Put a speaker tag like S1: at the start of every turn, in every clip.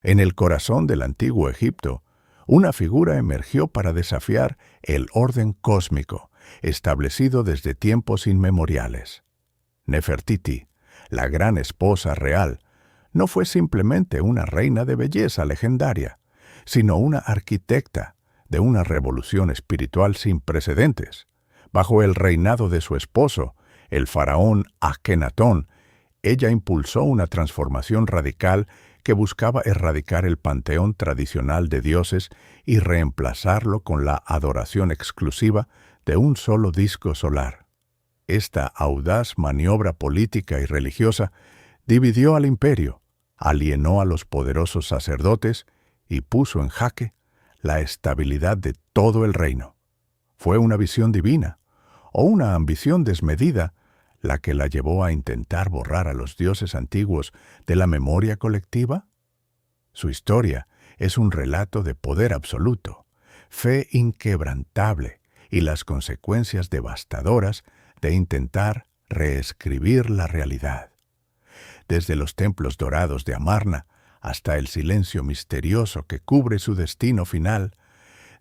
S1: En el corazón del antiguo Egipto, una figura emergió para desafiar el orden cósmico, establecido desde tiempos inmemoriales. Nefertiti, la gran esposa real, no fue simplemente una reina de belleza legendaria, sino una arquitecta de una revolución espiritual sin precedentes. Bajo el reinado de su esposo, el faraón Akenatón, ella impulsó una transformación radical que buscaba erradicar el panteón tradicional de dioses y reemplazarlo con la adoración exclusiva de un solo disco solar. Esta audaz maniobra política y religiosa dividió al imperio, alienó a los poderosos sacerdotes y puso en jaque la estabilidad de todo el reino. ¿Fue una visión divina o una ambición desmedida la que la llevó a intentar borrar a los dioses antiguos de la memoria colectiva? Su historia es un relato de poder absoluto, fe inquebrantable y las consecuencias devastadoras de intentar reescribir la realidad. Desde los templos dorados de Amarna hasta el silencio misterioso que cubre su destino final,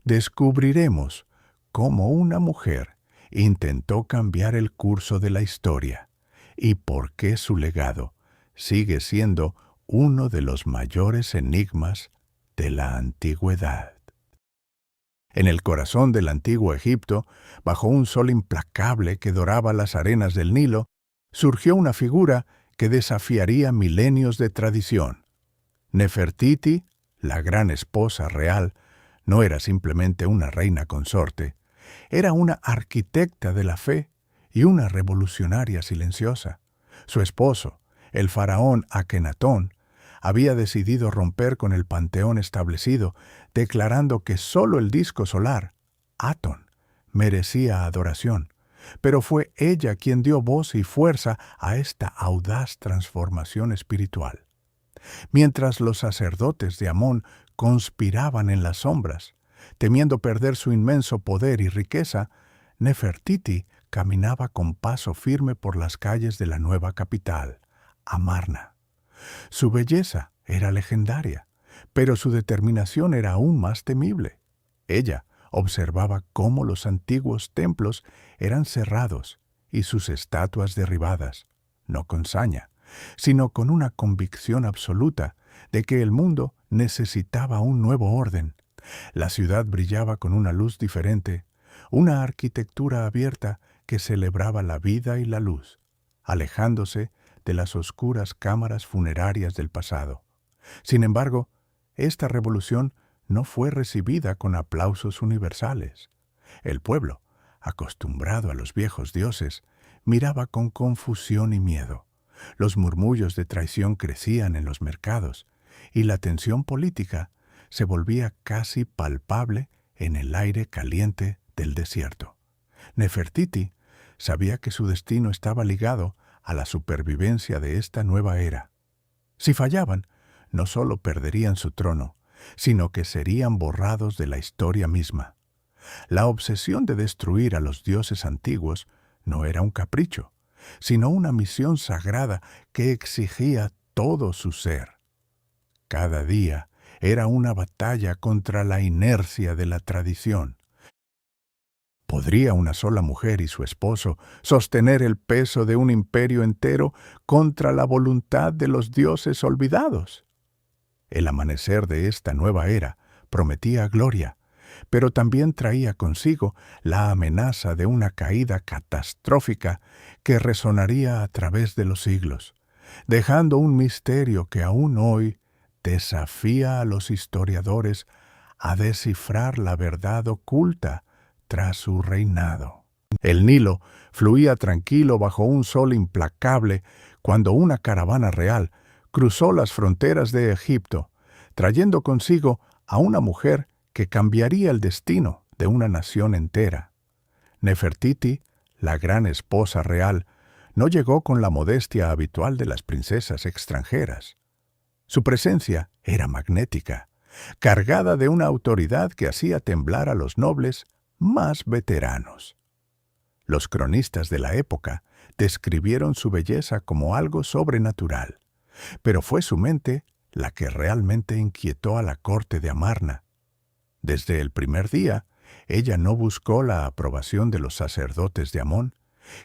S1: descubriremos cómo una mujer intentó cambiar el curso de la historia y por qué su legado sigue siendo uno de los mayores enigmas de la antigüedad. En el corazón del antiguo Egipto, bajo un sol implacable que doraba las arenas del Nilo, surgió una figura que desafiaría milenios de tradición. Nefertiti, la gran esposa real, no era simplemente una reina consorte, era una arquitecta de la fe y una revolucionaria silenciosa. Su esposo, el faraón Akenatón, había decidido romper con el panteón establecido, declarando que solo el disco solar, Atón, merecía adoración. Pero fue ella quien dio voz y fuerza a esta audaz transformación espiritual. Mientras los sacerdotes de Amón conspiraban en las sombras, temiendo perder su inmenso poder y riqueza, Nefertiti caminaba con paso firme por las calles de la nueva capital, Amarna. Su belleza era legendaria, pero su determinación era aún más temible. Ella observaba cómo los antiguos templos eran cerrados y sus estatuas derribadas, no con saña, sino con una convicción absoluta de que el mundo necesitaba un nuevo orden. La ciudad brillaba con una luz diferente, una arquitectura abierta que celebraba la vida y la luz, alejándose de las oscuras cámaras funerarias del pasado. Sin embargo, esta revolución no fue recibida con aplausos universales. El pueblo, acostumbrado a los viejos dioses, miraba con confusión y miedo. Los murmullos de traición crecían en los mercados, y la tensión política se volvía casi palpable en el aire caliente del desierto. Nefertiti sabía que su destino estaba ligado a la supervivencia de esta nueva era. Si fallaban, no solo perderían su trono, sino que serían borrados de la historia misma. La obsesión de destruir a los dioses antiguos no era un capricho, sino una misión sagrada que exigía todo su ser. Cada día era una batalla contra la inercia de la tradición. ¿Podría una sola mujer y su esposo sostener el peso de un imperio entero contra la voluntad de los dioses olvidados? El amanecer de esta nueva era prometía gloria, pero también traía consigo la amenaza de una caída catastrófica que resonaría a través de los siglos, dejando un misterio que aún hoy desafía a los historiadores a descifrar la verdad oculta tras su reinado. El Nilo fluía tranquilo bajo un sol implacable cuando una caravana real cruzó las fronteras de Egipto, trayendo consigo a una mujer que cambiaría el destino de una nación entera. Nefertiti, la gran esposa real, no llegó con la modestia habitual de las princesas extranjeras. Su presencia era magnética, cargada de una autoridad que hacía temblar a los nobles más veteranos. Los cronistas de la época describieron su belleza como algo sobrenatural, pero fue su mente la que realmente inquietó a la corte de Amarna. Desde el primer día, ella no buscó la aprobación de los sacerdotes de Amón,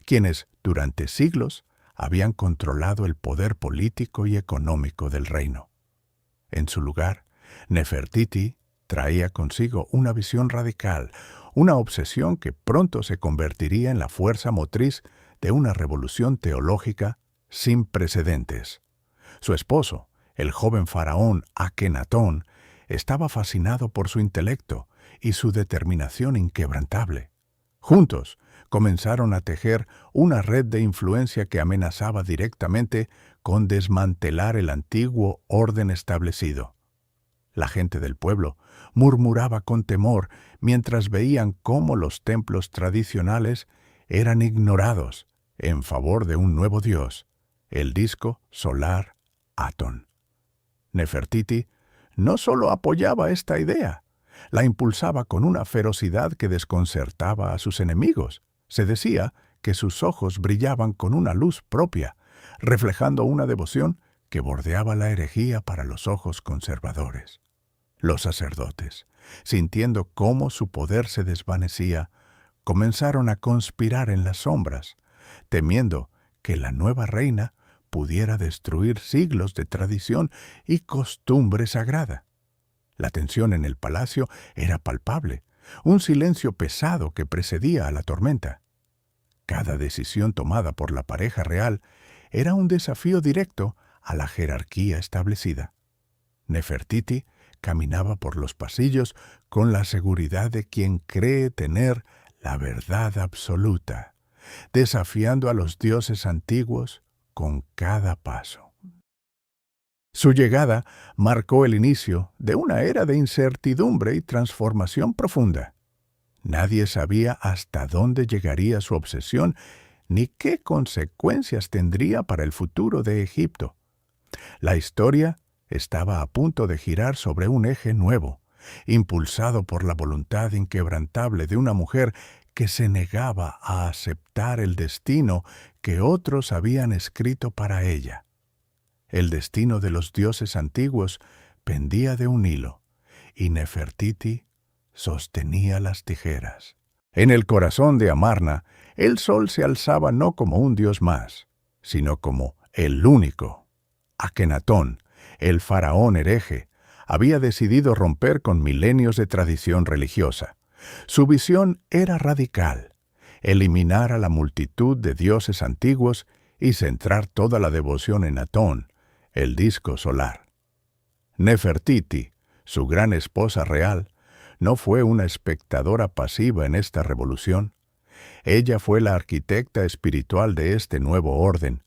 S1: quienes, durante siglos, habían controlado el poder político y económico del reino. En su lugar, Nefertiti traía consigo una visión radical, una obsesión que pronto se convertiría en la fuerza motriz de una revolución teológica sin precedentes. Su esposo, el joven faraón Akenatón, estaba fascinado por su intelecto y su determinación inquebrantable. Juntos, comenzaron a tejer una red de influencia que amenazaba directamente con desmantelar el antiguo orden establecido. La gente del pueblo murmuraba con temor mientras veían cómo los templos tradicionales eran ignorados en favor de un nuevo dios, el disco solar Atón. Nefertiti no solo apoyaba esta idea, la impulsaba con una ferocidad que desconcertaba a sus enemigos. Se decía que sus ojos brillaban con una luz propia, reflejando una devoción que bordeaba la herejía para los ojos conservadores. Los sacerdotes, sintiendo cómo su poder se desvanecía, comenzaron a conspirar en las sombras, temiendo que la nueva reina pudiera destruir siglos de tradición y costumbre sagrada. La tensión en el palacio era palpable, un silencio pesado que precedía a la tormenta. Cada decisión tomada por la pareja real era un desafío directo a la jerarquía establecida. Nefertiti caminaba por los pasillos con la seguridad de quien cree tener la verdad absoluta, desafiando a los dioses antiguos con cada paso. Su llegada marcó el inicio de una era de incertidumbre y transformación profunda. Nadie sabía hasta dónde llegaría su obsesión ni qué consecuencias tendría para el futuro de Egipto. La historia estaba a punto de girar sobre un eje nuevo, impulsado por la voluntad inquebrantable de una mujer que se negaba a aceptar el destino que otros habían escrito para ella. El destino de los dioses antiguos pendía de un hilo, y Nefertiti sostenía las tijeras. En el corazón de Amarna, el sol se alzaba no como un dios más, sino como el único. Akenatón, el faraón hereje, había decidido romper con milenios de tradición religiosa. Su visión era radical: eliminar a la multitud de dioses antiguos y centrar toda la devoción en Atón, el disco solar. Nefertiti, su gran esposa real, no fue una espectadora pasiva en esta revolución. Ella fue la arquitecta espiritual de este nuevo orden,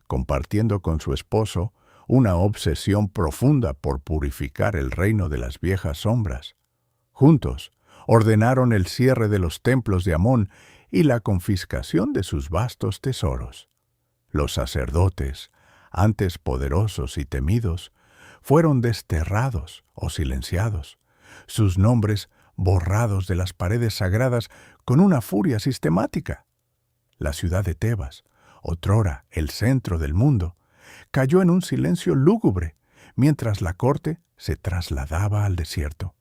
S1: compartiendo con su esposo una obsesión profunda por purificar el reino de las viejas sombras. Juntos, ordenaron el cierre de los templos de Amón y la confiscación de sus vastos tesoros. Los sacerdotes, antes poderosos y temidos, fueron desterrados o silenciados, sus nombres borrados de las paredes sagradas con una furia sistemática. La ciudad de Tebas, otrora el centro del mundo, cayó en un silencio lúgubre mientras la corte se trasladaba al desierto.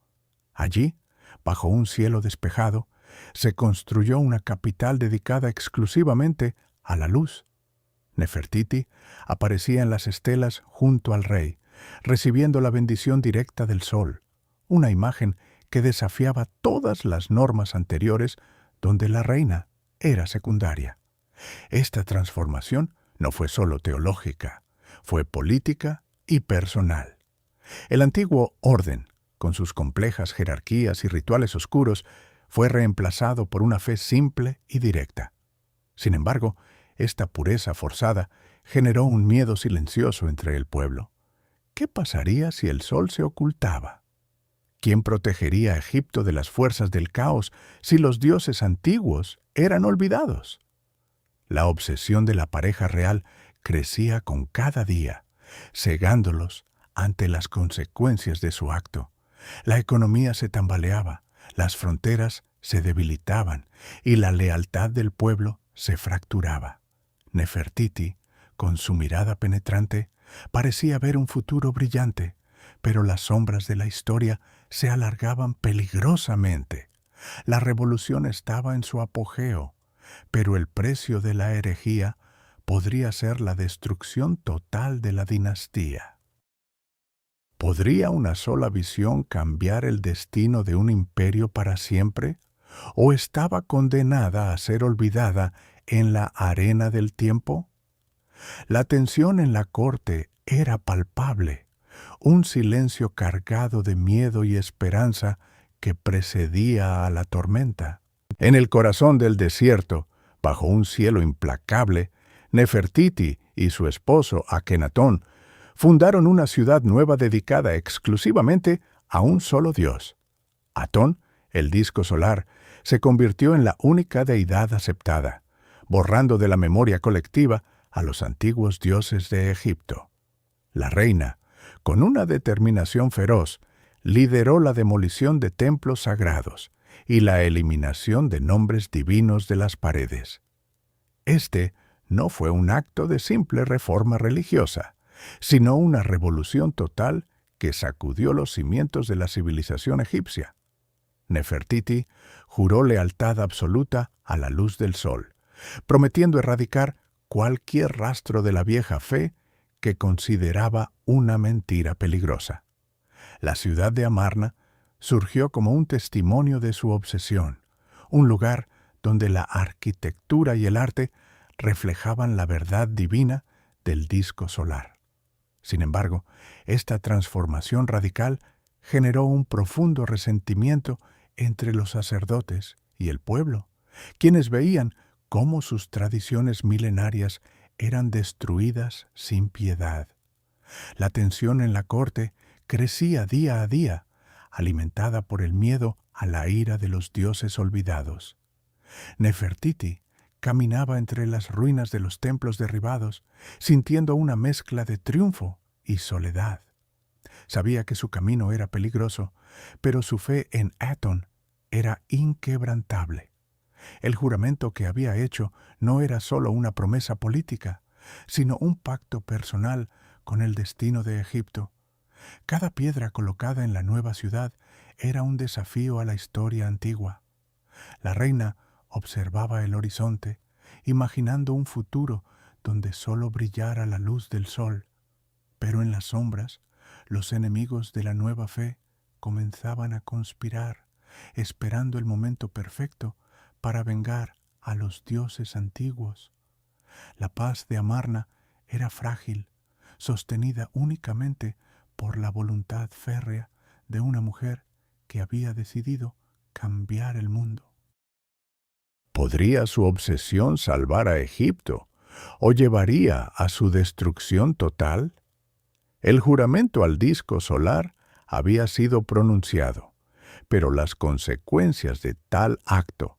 S1: Allí, bajo un cielo despejado, se construyó una capital dedicada exclusivamente a la luz. Nefertiti aparecía en las estelas junto al rey, recibiendo la bendición directa del sol, una imagen que desafiaba todas las normas anteriores donde la reina era secundaria. Esta transformación no fue solo teológica, fue política y personal. El antiguo orden, con sus complejas jerarquías y rituales oscuros, fue reemplazado por una fe simple y directa. Sin embargo, esta pureza forzada generó un miedo silencioso entre el pueblo. ¿Qué pasaría si el sol se ocultaba? ¿Quién protegería a Egipto de las fuerzas del caos si los dioses antiguos eran olvidados? La obsesión de la pareja real crecía con cada día, cegándolos ante las consecuencias de su acto. La economía se tambaleaba, las fronteras se debilitaban y la lealtad del pueblo se fracturaba. Nefertiti, con su mirada penetrante, parecía ver un futuro brillante, pero las sombras de la historia se alargaban peligrosamente. La revolución estaba en su apogeo, pero el precio de la herejía podría ser la destrucción total de la dinastía. ¿Podría una sola visión cambiar el destino de un imperio para siempre? ¿O estaba condenada a ser olvidada en la arena del tiempo? La tensión en la corte era palpable, un silencio cargado de miedo y esperanza que precedía a la tormenta. En el corazón del desierto, bajo un cielo implacable, Nefertiti y su esposo Akenatón fundaron una ciudad nueva dedicada exclusivamente a un solo dios. Atón, el disco solar, se convirtió en la única deidad aceptada, borrando de la memoria colectiva a los antiguos dioses de Egipto. La reina, con una determinación feroz, lideró la demolición de templos sagrados y la eliminación de nombres divinos de las paredes. Este no fue un acto de simple reforma religiosa, sino una revolución total que sacudió los cimientos de la civilización egipcia. Nefertiti juró lealtad absoluta a la luz del sol, prometiendo erradicar cualquier rastro de la vieja fe que consideraba una mentira peligrosa. La ciudad de Amarna surgió como un testimonio de su obsesión, un lugar donde la arquitectura y el arte reflejaban la verdad divina del disco solar. Sin embargo, esta transformación radical generó un profundo resentimiento entre los sacerdotes y el pueblo, quienes veían cómo sus tradiciones milenarias eran destruidas sin piedad. La tensión en la corte crecía día a día, alimentada por el miedo a la ira de los dioses olvidados. Nefertiti caminaba entre las ruinas de los templos derribados, sintiendo una mezcla de triunfo y soledad. Sabía que su camino era peligroso, pero su fe en Atón era inquebrantable. El juramento que había hecho no era solo una promesa política, sino un pacto personal con el destino de Egipto. Cada piedra colocada en la nueva ciudad era un desafío a la historia antigua. La reina observaba el horizonte, imaginando un futuro donde solo brillara la luz del sol. Pero en las sombras, los enemigos de la nueva fe comenzaban a conspirar, esperando el momento perfecto para vengar a los dioses antiguos. La paz de Amarna era frágil, sostenida únicamente por la voluntad férrea de una mujer que había decidido cambiar el mundo. ¿Podría su obsesión salvar a Egipto o llevaría a su destrucción total? El juramento al disco solar había sido pronunciado, pero las consecuencias de tal acto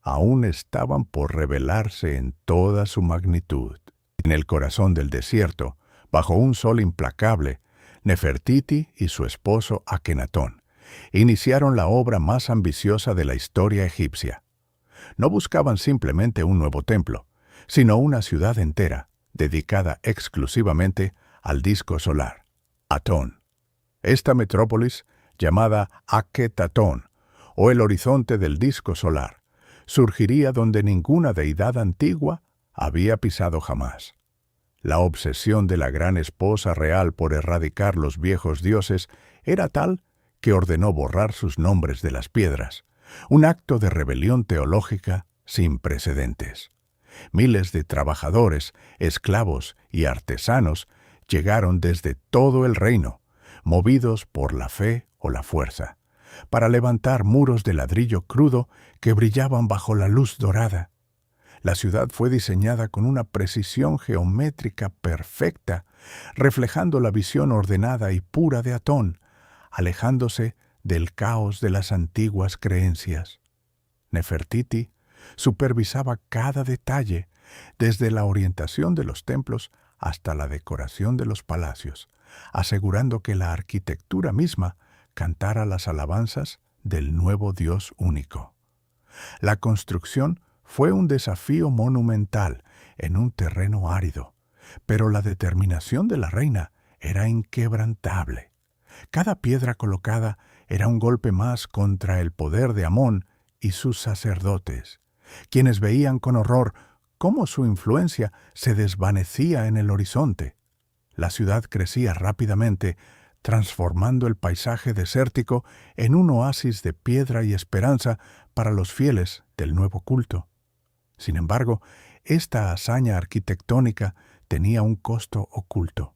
S1: aún estaban por revelarse en toda su magnitud. En el corazón del desierto, bajo un sol implacable, Nefertiti y su esposo Akenatón iniciaron la obra más ambiciosa de la historia egipcia. No buscaban simplemente un nuevo templo, sino una ciudad entera, dedicada exclusivamente al disco solar, Atón. Esta metrópolis, llamada Aketatón, o el horizonte del disco solar, surgiría donde ninguna deidad antigua había pisado jamás. La obsesión de la gran esposa real por erradicar los viejos dioses era tal que ordenó borrar sus nombres de las piedras, un acto de rebelión teológica sin precedentes. Miles de trabajadores, esclavos y artesanos llegaron desde todo el reino, movidos por la fe o la fuerza, para levantar muros de ladrillo crudo que brillaban bajo la luz dorada. La ciudad fue diseñada con una precisión geométrica perfecta, reflejando la visión ordenada y pura de Atón, alejándose del caos de las antiguas creencias. Nefertiti supervisaba cada detalle, desde la orientación de los templos hasta la decoración de los palacios, asegurando que la arquitectura misma cantara las alabanzas del nuevo Dios único. La construcción fue un desafío monumental en un terreno árido, pero la determinación de la reina era inquebrantable. Cada piedra colocada era un golpe más contra el poder de Amón y sus sacerdotes, quienes veían con horror cómo su influencia se desvanecía en el horizonte. La ciudad crecía rápidamente, transformando el paisaje desértico en un oasis de piedra y esperanza para los fieles del nuevo culto. Sin embargo, esta hazaña arquitectónica tenía un costo oculto.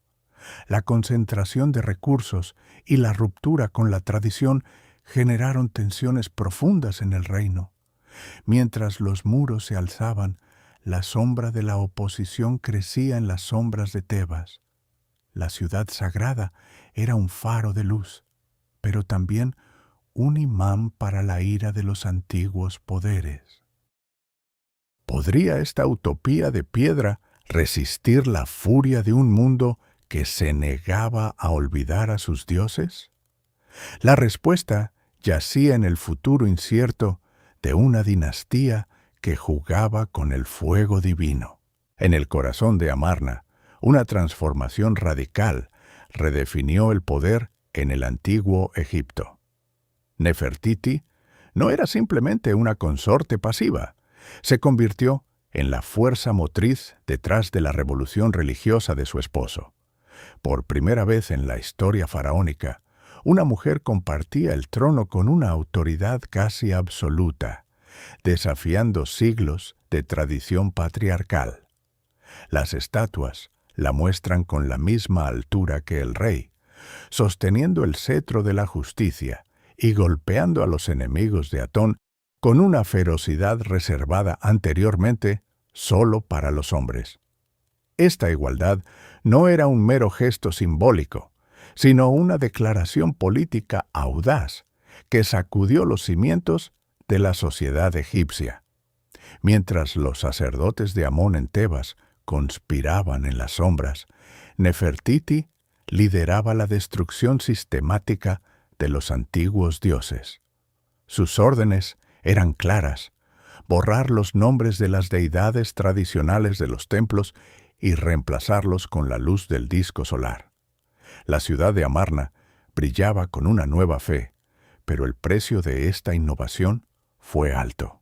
S1: La concentración de recursos y la ruptura con la tradición generaron tensiones profundas en el reino. Mientras los muros se alzaban, la sombra de la oposición crecía en las sombras de Tebas. La ciudad sagrada era un faro de luz, pero también un imán para la ira de los antiguos poderes. ¿Podría esta utopía de piedra resistir la furia de un mundo que se negaba a olvidar a sus dioses? La respuesta yacía en el futuro incierto de una dinastía que jugaba con el fuego divino. En el corazón de Amarna, una transformación radical redefinió el poder en el antiguo Egipto. Nefertiti no era simplemente una consorte pasiva, se convirtió en la fuerza motriz detrás de la revolución religiosa de su esposo. Por primera vez en la historia faraónica, una mujer compartía el trono con una autoridad casi absoluta, desafiando siglos de tradición patriarcal. Las estatuas la muestran con la misma altura que el rey, sosteniendo el cetro de la justicia y golpeando a los enemigos de Atón con una ferocidad reservada anteriormente solo para los hombres. Esta igualdad no era un mero gesto simbólico, sino una declaración política audaz que sacudió los cimientos de la sociedad egipcia. Mientras los sacerdotes de Amón en Tebas conspiraban en las sombras, Nefertiti lideraba la destrucción sistemática de los antiguos dioses. Sus órdenes eran claras: borrar los nombres de las deidades tradicionales de los templos y reemplazarlos con la luz del disco solar. La ciudad de Amarna brillaba con una nueva fe, pero el precio de esta innovación fue alto.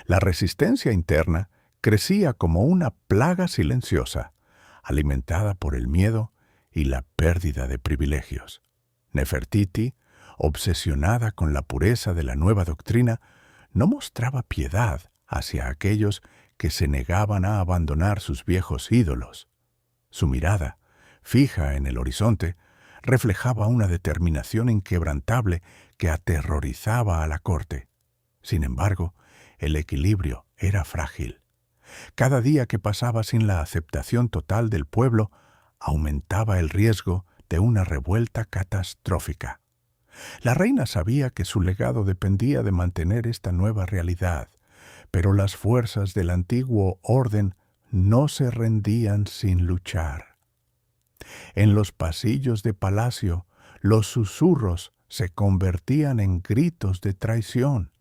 S1: La resistencia interna crecía como una plaga silenciosa, alimentada por el miedo y la pérdida de privilegios. Nefertiti, obsesionada con la pureza de la nueva doctrina, no mostraba piedad hacia aquellos que se negaban a abandonar sus viejos ídolos. Su mirada, fija en el horizonte, reflejaba una determinación inquebrantable que aterrorizaba a la corte. Sin embargo, el equilibrio era frágil. Cada día que pasaba sin la aceptación total del pueblo, aumentaba el riesgo de una revuelta catastrófica. La reina sabía que su legado dependía de mantener esta nueva realidad, pero las fuerzas del antiguo orden no se rendían sin luchar. En los pasillos de palacio, los susurros se convertían en gritos de traición.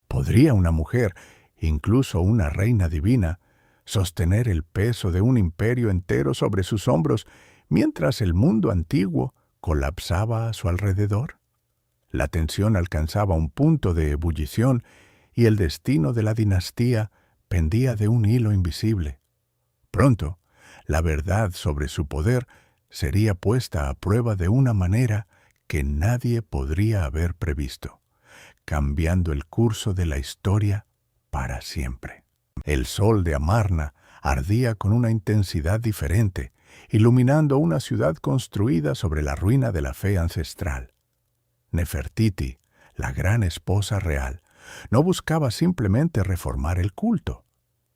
S1: ¿Podría una mujer, incluso una reina divina, sostener el peso de un imperio entero sobre sus hombros mientras el mundo antiguo colapsaba a su alrededor? La tensión alcanzaba un punto de ebullición y el destino de la dinastía pendía de un hilo invisible. Pronto, la verdad sobre su poder sería puesta a prueba de una manera que nadie podría haber previsto, cambiando el curso de la historia para siempre. El sol de Amarna ardía con una intensidad diferente, iluminando una ciudad construida sobre la ruina de la fe ancestral. Nefertiti, la gran esposa real, no buscaba simplemente reformar el culto.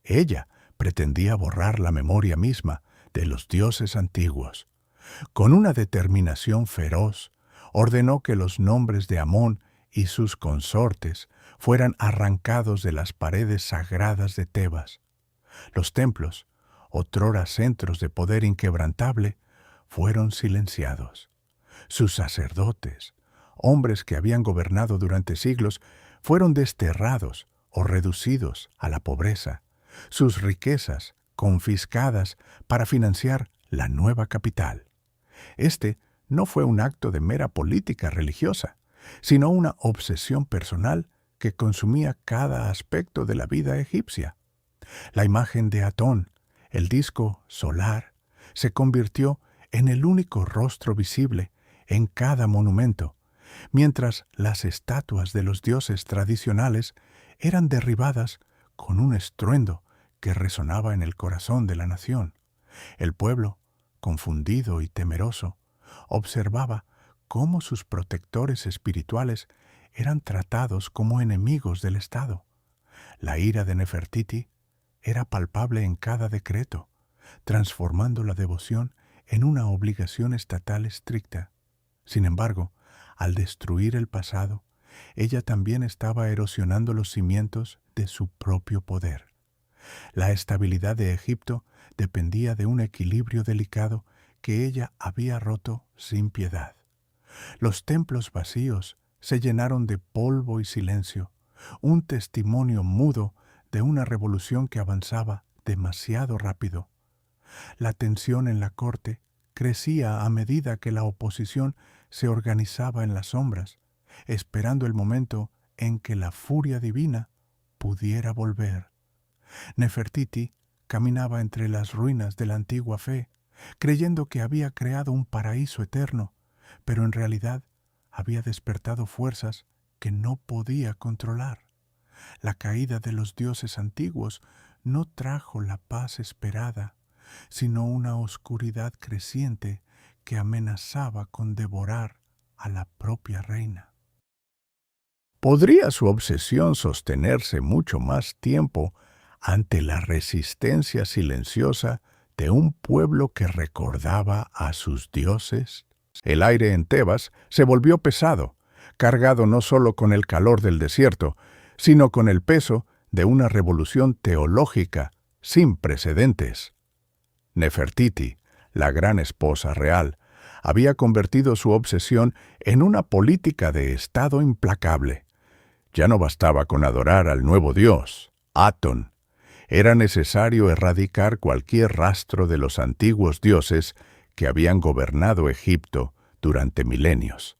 S1: Ella pretendía borrar la memoria misma de los dioses antiguos. Con una determinación feroz, ordenó que los nombres de Amón y sus consortes fueran arrancados de las paredes sagradas de Tebas. Los templos, otrora centros de poder inquebrantable, fueron silenciados. Sus sacerdotes, hombres que habían gobernado durante siglos, fueron desterrados o reducidos a la pobreza, sus riquezas confiscadas para financiar la nueva capital. Este no fue un acto de mera política religiosa, sino una obsesión personal que consumía cada aspecto de la vida egipcia. La imagen de Atón, el disco solar, se convirtió en el único rostro visible en cada monumento, mientras las estatuas de los dioses tradicionales eran derribadas con un estruendo que resonaba en el corazón de la nación. El pueblo, confundido y temeroso, observaba cómo sus protectores espirituales eran tratados como enemigos del Estado. La ira de Nefertiti era palpable en cada decreto, transformando la devoción en una obligación estatal estricta. Sin embargo, al destruir el pasado, ella también estaba erosionando los cimientos de su propio poder. La estabilidad de Egipto dependía de un equilibrio delicado que ella había roto sin piedad. Los templos vacíos se llenaron de polvo y silencio, un testimonio mudo de una revolución que avanzaba demasiado rápido. La tensión en la corte crecía a medida que la oposición se organizaba en las sombras, esperando el momento en que la furia divina pudiera volver. Nefertiti caminaba entre las ruinas de la antigua fe, creyendo que había creado un paraíso eterno, pero en realidad había despertado fuerzas que no podía controlar. La caída de los dioses antiguos no trajo la paz esperada, sino una oscuridad creciente que amenazaba con devorar a la propia reina. ¿Podría su obsesión sostenerse mucho más tiempo ante la resistencia silenciosa de un pueblo que recordaba a sus dioses? El aire en Tebas se volvió pesado, cargado no solo con el calor del desierto, sino con el peso de una revolución teológica sin precedentes. Nefertiti, la gran esposa real, había convertido su obsesión en una política de Estado implacable. Ya no bastaba con adorar al nuevo dios, Atón. Era necesario erradicar cualquier rastro de los antiguos dioses que habían gobernado Egipto durante milenios.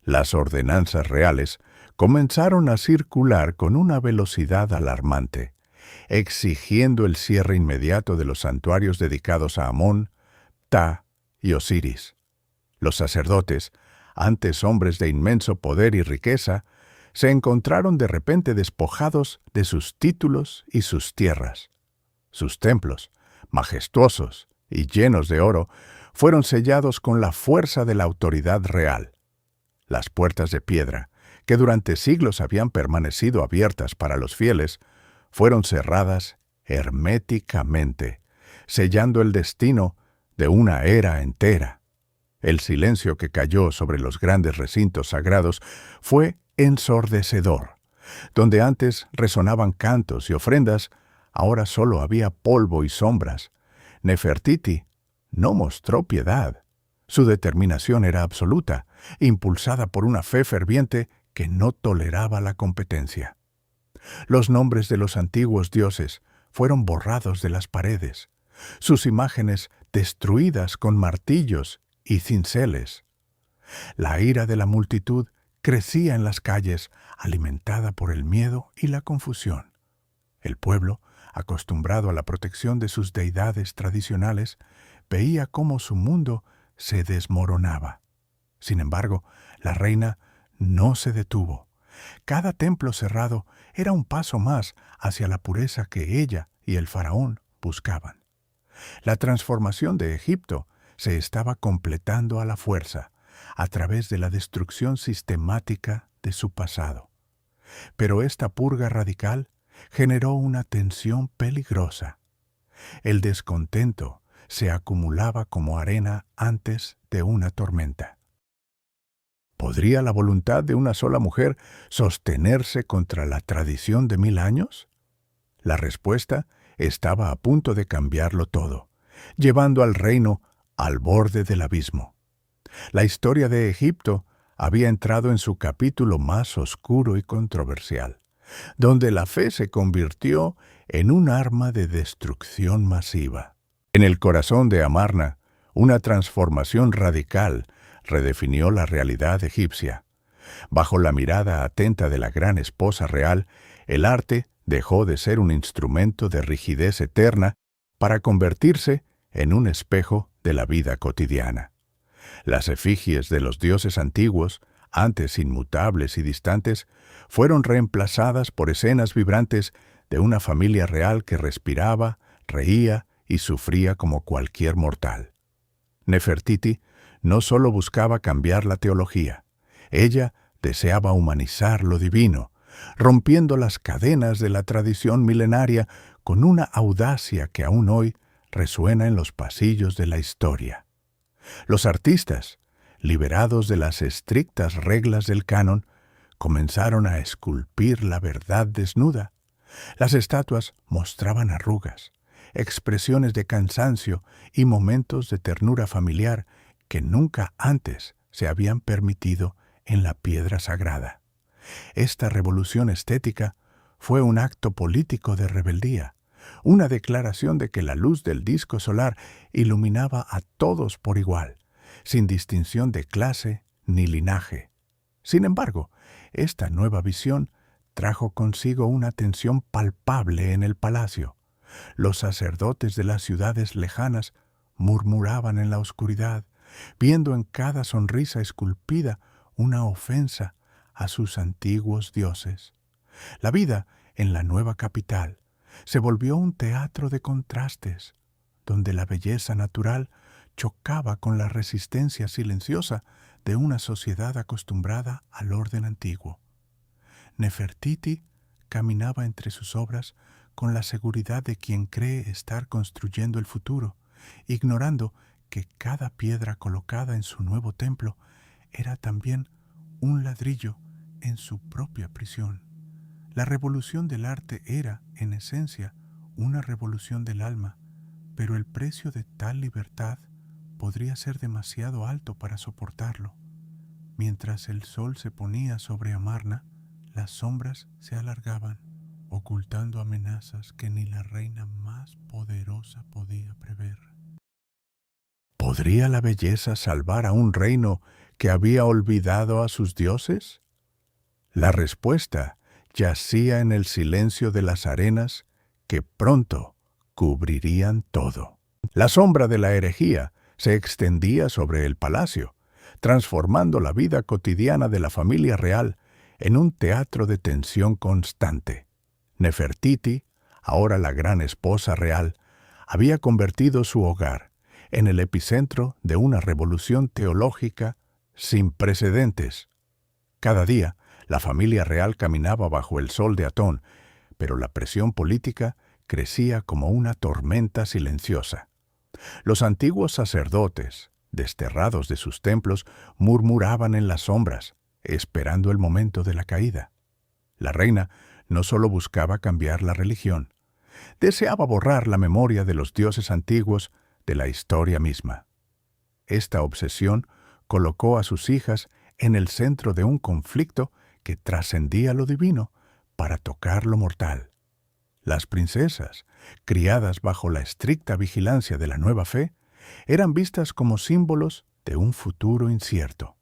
S1: Las ordenanzas reales comenzaron a circular con una velocidad alarmante, exigiendo el cierre inmediato de los santuarios dedicados a Amón, Ptah y Osiris. Los sacerdotes, antes hombres de inmenso poder y riqueza, se encontraron de repente despojados de sus títulos y sus tierras. Sus templos, majestuosos y llenos de oro, fueron sellados con la fuerza de la autoridad real. Las puertas de piedra, que durante siglos habían permanecido abiertas para los fieles, fueron cerradas herméticamente, sellando el destino de una era entera. El silencio que cayó sobre los grandes recintos sagrados fue ensordecedor. Donde antes resonaban cantos y ofrendas, ahora solo había polvo y sombras. Nefertiti no mostró piedad. Su determinación era absoluta, impulsada por una fe ferviente que no toleraba la competencia. Los nombres de los antiguos dioses fueron borrados de las paredes, sus imágenes destruidas con martillos y cinceles. La ira de la multitud crecía en las calles, alimentada por el miedo y la confusión. El pueblo, acostumbrado a la protección de sus deidades tradicionales, veía cómo su mundo se desmoronaba. Sin embargo, la reina no se detuvo. Cada templo cerrado era un paso más hacia la pureza que ella y el faraón buscaban. La transformación de Egipto se estaba completando a la fuerza, a través de la destrucción sistemática de su pasado. Pero esta purga radical generó una tensión peligrosa. El descontento se acumulaba como arena antes de una tormenta. ¿Podría la voluntad de una sola mujer sostenerse contra la tradición de 1000 años? La respuesta estaba a punto de cambiarlo todo, llevando al reino al borde del abismo. La historia de Egipto había entrado en su capítulo más oscuro y controversial, donde la fe se convirtió en un arma de destrucción masiva. En el corazón de Amarna, una transformación radical redefinió la realidad egipcia. Bajo la mirada atenta de la gran esposa real, el arte dejó de ser un instrumento de rigidez eterna para convertirse en un espejo de la vida cotidiana. Las efigies de los dioses antiguos, antes inmutables y distantes, fueron reemplazadas por escenas vibrantes de una familia real que respiraba, reía y sufría como cualquier mortal. Nefertiti no solo buscaba cambiar la teología, ella deseaba humanizar lo divino, rompiendo las cadenas de la tradición milenaria con una audacia que aún hoy resuena en los pasillos de la historia. Los artistas, liberados de las estrictas reglas del canon, comenzaron a esculpir la verdad desnuda. Las estatuas mostraban arrugas, expresiones de cansancio y momentos de ternura familiar que nunca antes se habían permitido en la piedra sagrada. Esta revolución estética fue un acto político de rebeldía, una declaración de que la luz del disco solar iluminaba a todos por igual, sin distinción de clase ni linaje. Sin embargo, esta nueva visión trajo consigo una tensión palpable en el palacio. Los sacerdotes de las ciudades lejanas murmuraban en la oscuridad, viendo en cada sonrisa esculpida una ofensa a sus antiguos dioses. La vida en la nueva capital se volvió un teatro de contrastes, donde la belleza natural chocaba con la resistencia silenciosa de una sociedad acostumbrada al orden antiguo. Nefertiti caminaba entre sus obras con la seguridad de quien cree estar construyendo el futuro, ignorando que cada piedra colocada en su nuevo templo era también un ladrillo en su propia prisión. La revolución del arte era, en esencia, una revolución del alma, pero el precio de tal libertad podría ser demasiado alto para soportarlo. Mientras el sol se ponía sobre Amarna, las sombras se alargaban, ocultando amenazas que ni la reina más poderosa podía prever. ¿Podría la belleza salvar a un reino que había olvidado a sus dioses? La respuesta yacía en el silencio de las arenas que pronto cubrirían todo. La sombra de la herejía se extendía sobre el palacio, transformando la vida cotidiana de la familia real en un teatro de tensión constante. Nefertiti, ahora la gran esposa real, había convertido su hogar en el epicentro de una revolución teológica sin precedentes. Cada día, la familia real caminaba bajo el sol de Atón, pero la presión política crecía como una tormenta silenciosa. Los antiguos sacerdotes, desterrados de sus templos, murmuraban en las sombras, esperando el momento de la caída. La reina no solo buscaba cambiar la religión, deseaba borrar la memoria de los dioses antiguos de la historia misma. Esta obsesión colocó a sus hijas en el centro de un conflicto que trascendía lo divino para tocar lo mortal. Las princesas, criadas bajo la estricta vigilancia de la nueva fe, eran vistas como símbolos de un futuro incierto.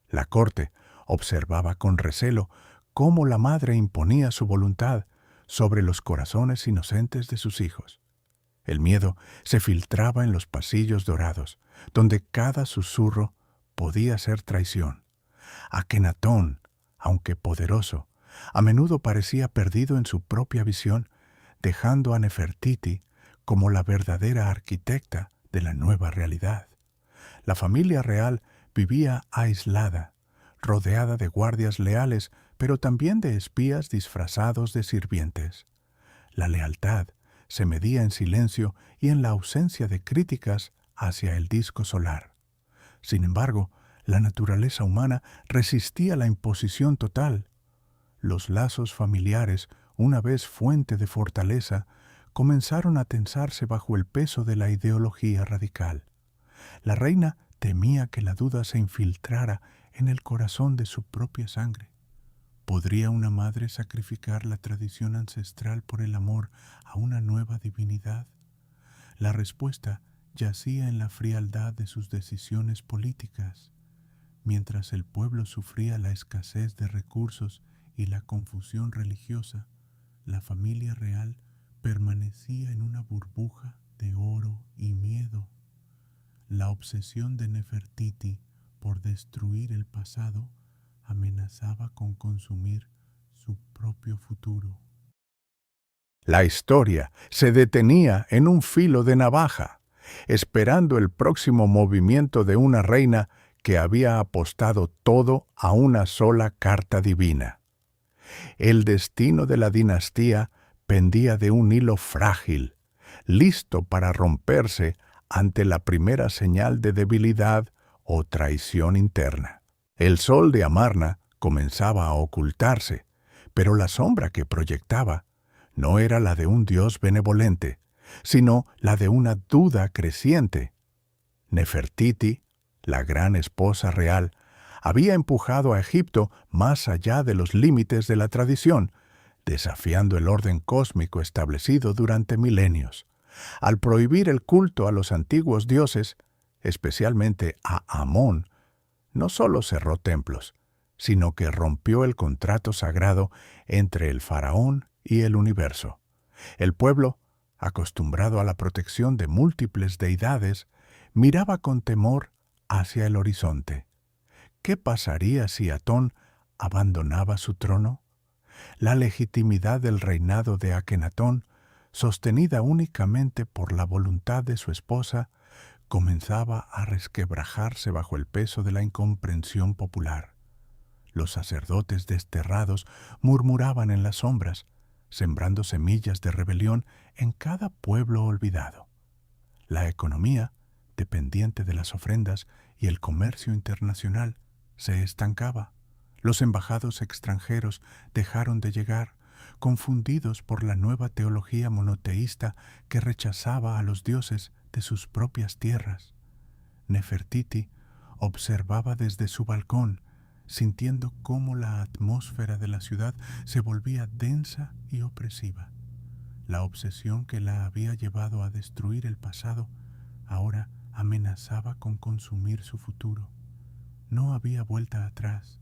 S1: La corte observaba con recelo cómo la madre imponía su voluntad sobre los corazones inocentes de sus hijos. El miedo se filtraba en los pasillos dorados, donde cada susurro podía ser traición. Akenatón, aunque poderoso, a menudo parecía perdido en su propia visión, dejando a Nefertiti como la verdadera arquitecta de la nueva realidad. La familia real vivía aislada, rodeada de guardias leales, pero también de espías disfrazados de sirvientes. La lealtad se medía en silencio y en la ausencia de críticas hacia el disco solar. Sin embargo, la naturaleza humana resistía la imposición total. Los lazos familiares, una vez fuente de fortaleza, comenzaron a tensarse bajo el peso de la ideología radical. La reina temía que la duda se infiltrara en el corazón de su propia sangre. ¿Podría una madre sacrificar la tradición ancestral por el amor a una nueva divinidad? La respuesta yacía en la frialdad de sus decisiones políticas.
S2: Mientras el pueblo sufría la escasez de recursos y la confusión religiosa, la familia real permanecía en una burbuja de oro y miedo. La obsesión de Nefertiti por destruir el pasado amenazaba con consumir su propio futuro.
S1: La historia se detenía en un filo de navaja, esperando el próximo movimiento de una reina que había apostado todo a una sola carta divina. El destino de la dinastía pendía de un hilo frágil, listo para romperse ante la primera señal de debilidad o traición interna. El sol de Amarna comenzaba a ocultarse, pero la sombra que proyectaba no era la de un Dios benevolente, sino la de una duda creciente. Nefertiti, la gran esposa real, había empujado a Egipto más allá de los límites de la tradición, desafiando el orden cósmico establecido durante milenios. Al prohibir el culto a los antiguos dioses, especialmente a Amón, no solo cerró templos, sino que rompió el contrato sagrado entre el faraón y el universo. El pueblo, acostumbrado a la protección de múltiples deidades, miraba con temor hacia el horizonte. ¿Qué pasaría si Atón abandonaba su trono? La legitimidad del reinado de Akenatón, sostenida únicamente por la voluntad de su esposa, comenzaba a resquebrajarse bajo el peso de la incomprensión popular. Los sacerdotes desterrados murmuraban en las sombras, sembrando semillas de rebelión en cada pueblo olvidado. La economía, dependiente de las ofrendas y el comercio internacional, se estancaba. Los embajados extranjeros dejaron de llegar, confundidos por la nueva teología monoteísta que rechazaba a los dioses de sus propias tierras. Nefertiti observaba desde su balcón, sintiendo cómo la atmósfera de la ciudad se volvía densa y opresiva. La obsesión que la había llevado a destruir el pasado ahora amenazaba con consumir su futuro. No había vuelta atrás,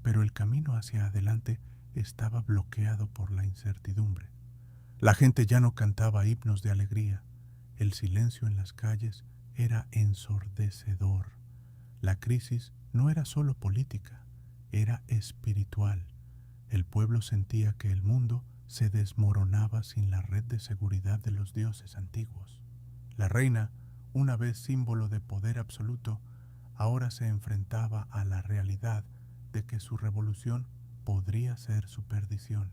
S1: pero el camino hacia adelante estaba bloqueado por la incertidumbre. La gente ya no cantaba himnos de alegría. El silencio en las calles era ensordecedor. La crisis no era solo política, era espiritual. El pueblo sentía que el mundo se desmoronaba sin la red de seguridad de los dioses antiguos. La reina, una vez símbolo de poder absoluto, ahora se enfrentaba a la realidad de que su revolución podría ser su perdición.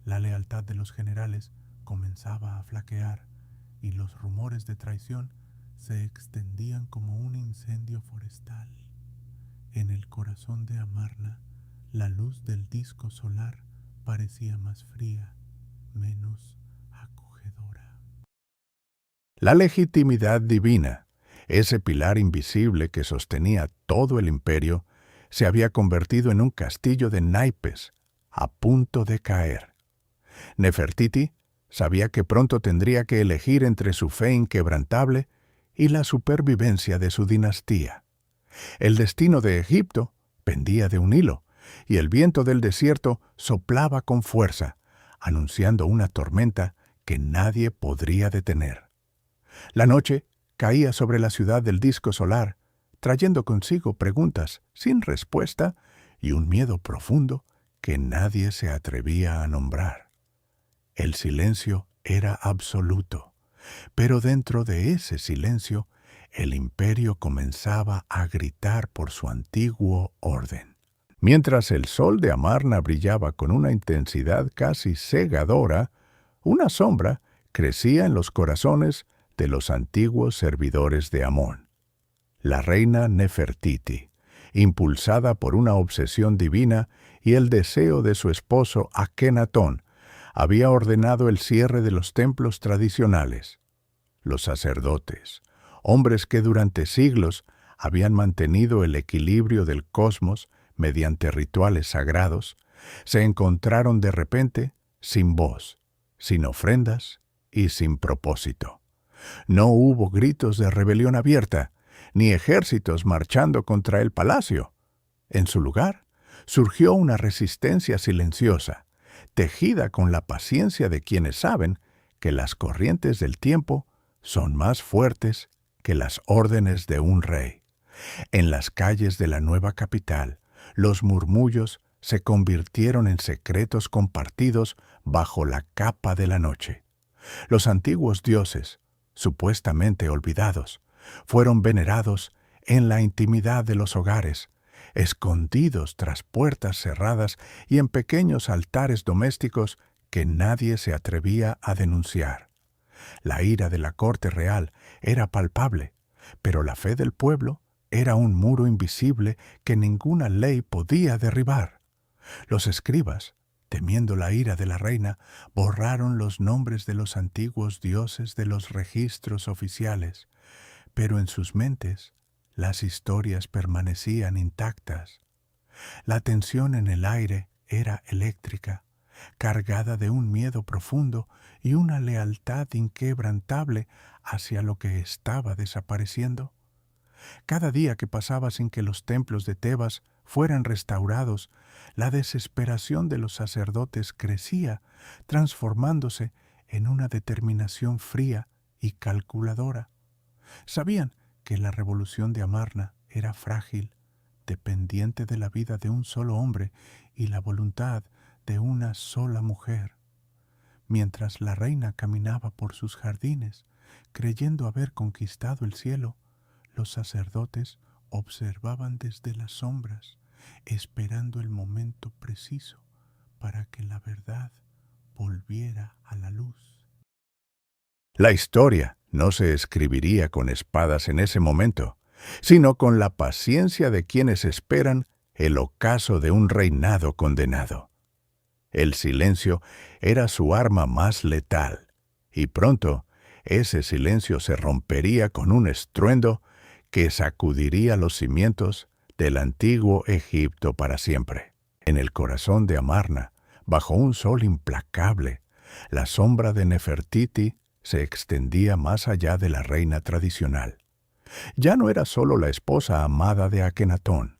S1: La lealtad de los generales comenzaba a flaquear y los rumores de traición se extendían como un incendio forestal. En el corazón de Amarna, la luz del disco solar parecía más fría, menos acogedora. La legitimidad divina, ese pilar invisible que sostenía todo el imperio, se había convertido en un castillo de naipes, a punto de caer. Nefertiti sabía que pronto tendría que elegir entre su fe inquebrantable y la supervivencia de su dinastía. El destino de Egipto pendía de un hilo, y el viento del desierto soplaba con fuerza, anunciando una tormenta que nadie podría detener. La noche caía sobre la ciudad del disco solar, trayendo consigo preguntas sin respuesta y un miedo profundo que nadie se atrevía a nombrar. El silencio era absoluto, pero dentro de ese silencio, el imperio comenzaba a gritar por su antiguo orden. Mientras el sol de Amarna brillaba con una intensidad casi cegadora, una sombra crecía en los corazones de los antiguos servidores de Amón. La reina Nefertiti, impulsada por una obsesión divina y el deseo de su esposo Akenatón, había ordenado el cierre de los templos tradicionales. Los sacerdotes, hombres que durante siglos habían mantenido el equilibrio del cosmos mediante rituales sagrados, se encontraron de repente sin voz, sin ofrendas y sin propósito. No hubo gritos de rebelión abierta, ni ejércitos marchando contra el palacio. En su lugar, surgió una resistencia silenciosa, tejida con la paciencia de quienes saben que las corrientes del tiempo son más fuertes que las órdenes de un rey. En las calles de la nueva capital, los murmullos se convirtieron en secretos compartidos bajo la capa de la noche. Los antiguos dioses, supuestamente olvidados, fueron venerados en la intimidad de los hogares, escondidos tras puertas cerradas y en pequeños altares domésticos que nadie se atrevía a denunciar. La ira de la corte real era palpable, pero la fe del pueblo era un muro invisible que ninguna ley podía derribar. Los escribas, temiendo la ira de la reina, borraron los nombres de los antiguos dioses de los registros oficiales, pero en sus mentes las historias permanecían intactas. La tensión en el aire era eléctrica, cargada de un miedo profundo y una lealtad inquebrantable hacia lo que estaba desapareciendo. Cada día que pasaba sin que los templos de Tebas fueran restaurados, la desesperación de los sacerdotes crecía, transformándose en una determinación fría y calculadora. Sabían que la revolución de Amarna era frágil, dependiente de la vida de un solo hombre y la voluntad de una sola mujer. Mientras la reina caminaba por sus jardines, creyendo haber conquistado el cielo, los sacerdotes observaban desde las sombras, esperando el momento preciso para que la verdad volviera a la luz. La historia no se escribiría con espadas en ese momento, sino con la paciencia de quienes esperan el ocaso de un reinado condenado. El silencio era su arma más letal, y pronto ese silencio se rompería con un estruendo que sacudiría los cimientos del antiguo Egipto para siempre. En el corazón de Amarna, bajo un sol implacable, la sombra de Nefertiti se extendía más allá de la reina tradicional. Ya no era solo la esposa amada de Akenatón,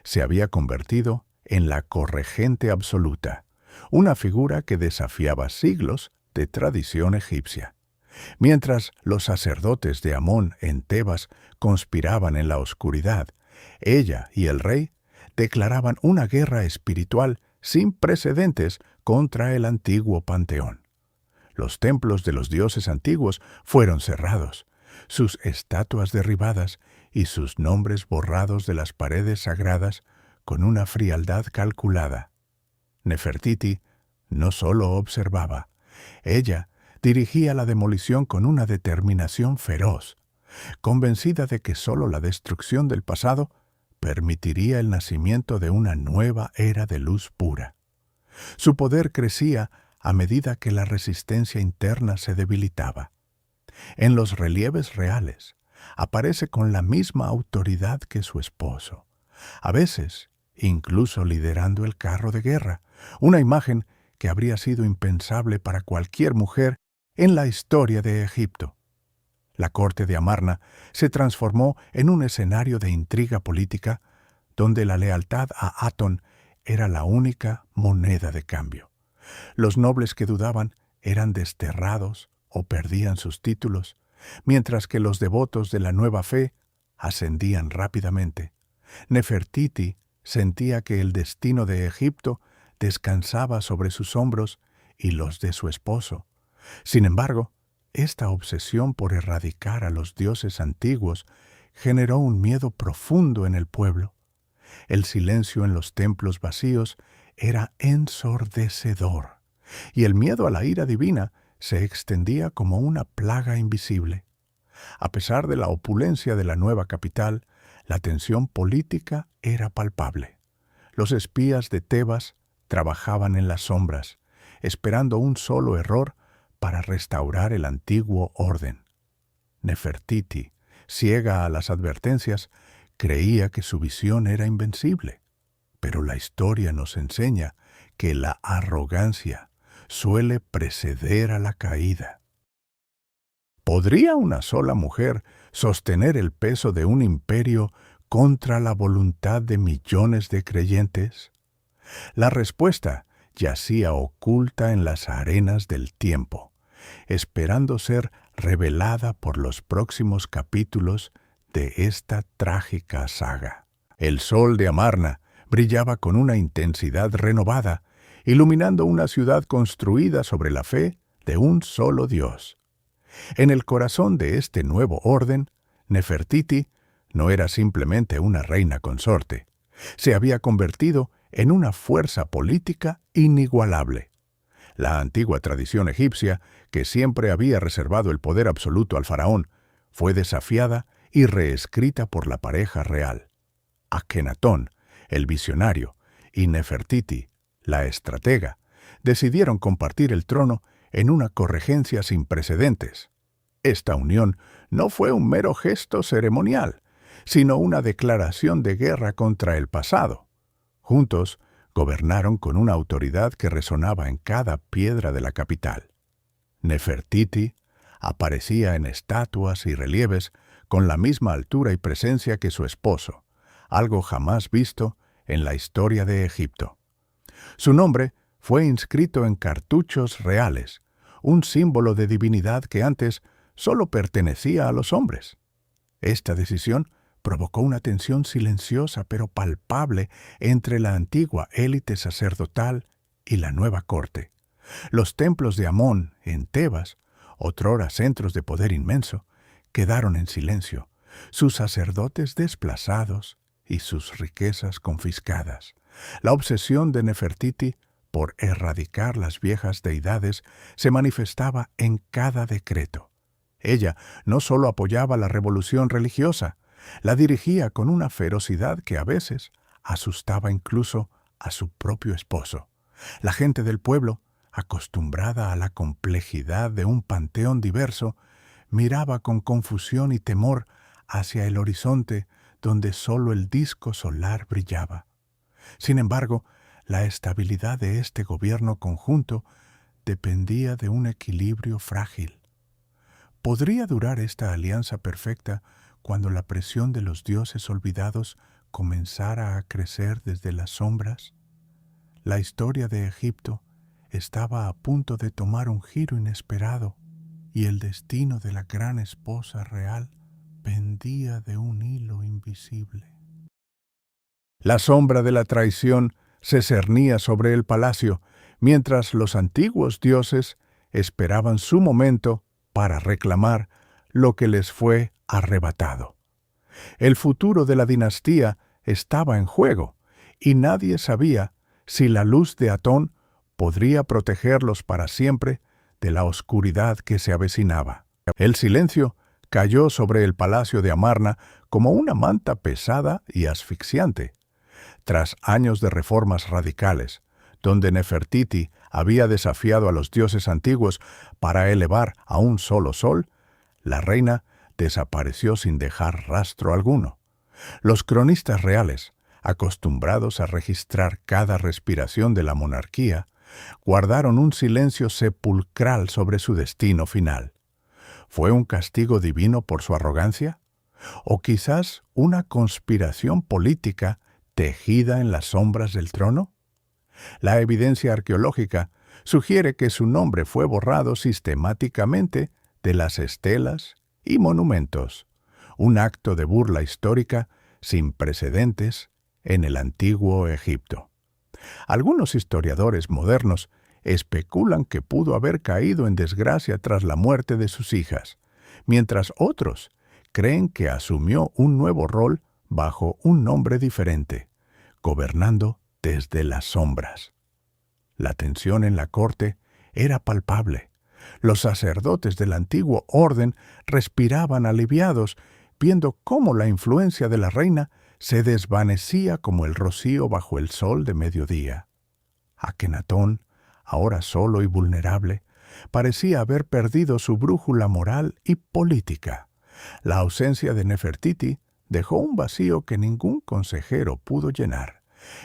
S1: se había convertido en la corregente absoluta, una figura que desafiaba siglos de tradición egipcia. Mientras los sacerdotes de Amón en Tebas conspiraban en la oscuridad, ella y el rey declaraban una guerra espiritual sin precedentes contra el antiguo panteón. Los templos de los dioses antiguos fueron cerrados, sus estatuas derribadas y sus nombres borrados de las paredes sagradas con una frialdad calculada. Nefertiti no solo observaba, ella dirigía la demolición con una determinación feroz, convencida de que solo la destrucción del pasado permitiría el nacimiento de una nueva era de luz pura. Su poder crecía a medida que la resistencia interna se debilitaba. En los relieves reales, aparece con la misma autoridad que su esposo, a veces incluso liderando el carro de guerra, una imagen que habría sido impensable para cualquier mujer en la historia de Egipto. La corte de Amarna se transformó en un escenario de intriga política donde la lealtad a Atón era la única moneda de cambio. Los nobles que dudaban eran desterrados o perdían sus títulos, mientras que los devotos de la nueva fe ascendían rápidamente. Nefertiti sentía que el destino de Egipto descansaba sobre sus hombros y los de su esposo. Sin embargo, esta obsesión por erradicar a los dioses antiguos generó un miedo profundo en el pueblo. El silencio en los templos vacíos era ensordecedor, y el miedo a la ira divina se extendía como una plaga invisible. A pesar de la opulencia de la nueva capital, la tensión política era palpable. Los espías de Tebas trabajaban en las sombras, esperando un solo error para restaurar el antiguo orden. Nefertiti, ciega a las advertencias, creía que su visión era invencible, pero la historia nos enseña que la arrogancia suele preceder a la caída. ¿Podría una sola mujer sostener el peso de un imperio contra la voluntad de millones de creyentes? La respuesta yacía oculta en las arenas del tiempo, esperando ser revelada por los próximos capítulos de esta trágica saga. El sol de Amarna brillaba con una intensidad renovada, iluminando una ciudad construida sobre la fe de un solo Dios. En el corazón de este nuevo orden, Nefertiti no era simplemente una reina consorte. Se había convertido en una fuerza política inigualable. La antigua tradición egipcia, que siempre había reservado el poder absoluto al faraón, fue desafiada y reescrita por la pareja real. Akenatón, el visionario, y Nefertiti, la estratega, decidieron compartir el trono en una corregencia sin precedentes. Esta unión no fue un mero gesto ceremonial, sino una declaración de guerra contra el pasado. Juntos, gobernaron con una autoridad que resonaba en cada piedra de la capital. Nefertiti aparecía en estatuas y relieves con la misma altura y presencia que su esposo, algo jamás visto en la historia de Egipto. Su nombre fue inscrito en cartuchos reales, un símbolo de divinidad que antes solo pertenecía a los hombres. Esta decisión provocó una tensión silenciosa pero palpable entre la antigua élite sacerdotal y la nueva corte. Los templos de Amón, en Tebas, otrora centros de poder inmenso, quedaron en silencio, sus sacerdotes desplazados y sus riquezas confiscadas. La obsesión de Nefertiti por erradicar las viejas deidades se manifestaba en cada decreto. Ella no solo apoyaba la revolución religiosa, la dirigía con una ferocidad que a veces asustaba incluso a su propio esposo. La gente del pueblo, acostumbrada a la complejidad de un panteón diverso, miraba con confusión y temor hacia el horizonte donde solo el disco solar brillaba. Sin embargo, la estabilidad de este gobierno conjunto dependía de un equilibrio frágil. ¿Podría durar esta alianza perfecta cuando la presión de los dioses olvidados comenzara a crecer desde las sombras? La historia de Egipto estaba a punto de tomar un giro inesperado y el destino de la gran esposa real pendía de un hilo invisible. La sombra de la traición se cernía sobre el palacio, mientras los antiguos dioses esperaban su momento para reclamar lo que les fue arrebatado. El futuro de la dinastía estaba en juego, y nadie sabía si la luz de Atón podría protegerlos para siempre de la oscuridad que se avecinaba. El silencio cayó sobre el palacio de Amarna como una manta pesada y asfixiante. Tras años de reformas radicales, donde Nefertiti había desafiado a los dioses antiguos para elevar a un solo sol, la reina desapareció sin dejar rastro alguno. Los cronistas reales, acostumbrados a registrar cada respiración de la monarquía, guardaron un silencio sepulcral sobre su destino final. ¿Fue un castigo divino por su arrogancia? ¿O quizás una conspiración política tejida en las sombras del trono? La evidencia arqueológica sugiere que su nombre fue borrado sistemáticamente de las estelas y monumentos, un acto de burla histórica sin precedentes en el antiguo Egipto. Algunos historiadores modernos especulan que pudo haber caído en desgracia tras la muerte de sus hijas, mientras otros creen que asumió un nuevo rol bajo un nombre diferente, gobernando desde las sombras. La tensión en la corte era palpable. Los sacerdotes del antiguo orden respiraban aliviados, viendo cómo la influencia de la reina se desvanecía como el rocío bajo el sol de mediodía. Akenatón, ahora solo y vulnerable, parecía haber perdido su brújula moral y política. La ausencia de Nefertiti dejó un vacío que ningún consejero pudo llenar,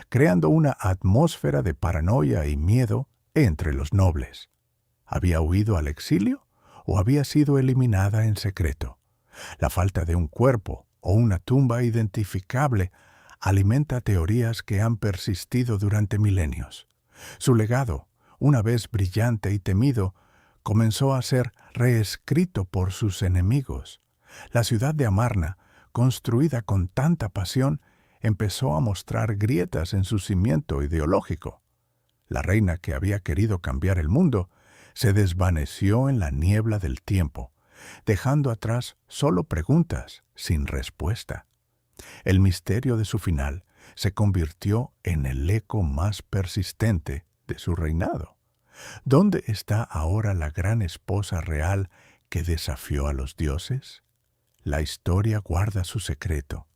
S1: creando una atmósfera de paranoia y miedo entre los nobles. ¿Había huido al exilio o había sido eliminada en secreto? La falta de un cuerpo o una tumba identificable alimenta teorías que han persistido durante milenios. Su legado, una vez brillante y temido, comenzó a ser reescrito por sus enemigos. La ciudad de Amarna, construida con tanta pasión, empezó a mostrar grietas en su cimiento ideológico. La reina que había querido cambiar el mundo se desvaneció en la niebla del tiempo, dejando atrás solo preguntas sin respuesta. El misterio de su final se convirtió en el eco más persistente de su reinado. ¿Dónde está ahora la gran esposa real que desafió a los dioses? La historia guarda su secreto,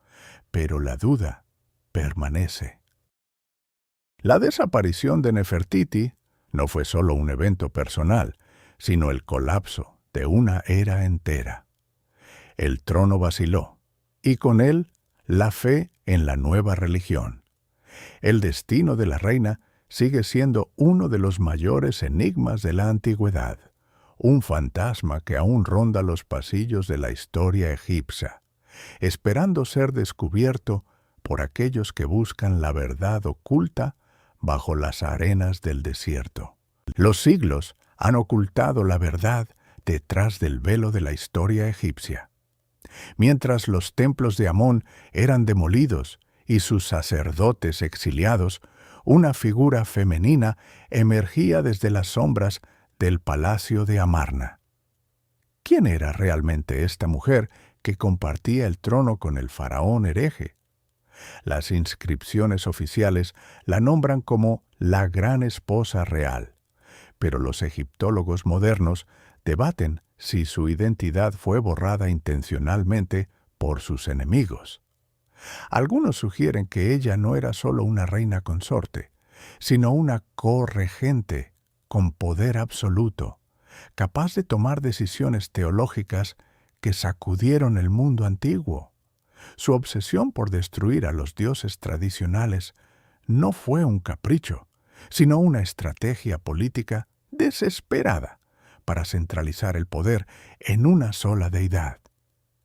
S1: pero la duda permanece. La desaparición de Nefertiti no fue solo un evento personal, sino el colapso de una era entera. El trono vaciló, y con él la fe en la nueva religión. El destino de la reina sigue siendo uno de los mayores enigmas de la antigüedad, un fantasma que aún ronda los pasillos de la historia egipcia, esperando ser descubierto por aquellos que buscan la verdad oculta bajo las arenas del desierto. Los siglos han ocultado la verdad detrás del velo de la historia egipcia. Mientras los templos de Amón eran demolidos y sus sacerdotes exiliados, una figura femenina emergía desde las sombras del palacio de Amarna. ¿Quién era realmente esta mujer que compartía el trono con el faraón hereje? Las inscripciones oficiales la nombran como la gran esposa real, pero los egiptólogos modernos debaten si su identidad fue borrada intencionalmente por sus enemigos. Algunos sugieren que ella no era solo una reina consorte, sino una corregente con poder absoluto, capaz de tomar decisiones teológicas que sacudieron el mundo antiguo. Su obsesión por destruir a los dioses tradicionales no fue un capricho, sino una estrategia política desesperada para centralizar el poder en una sola deidad.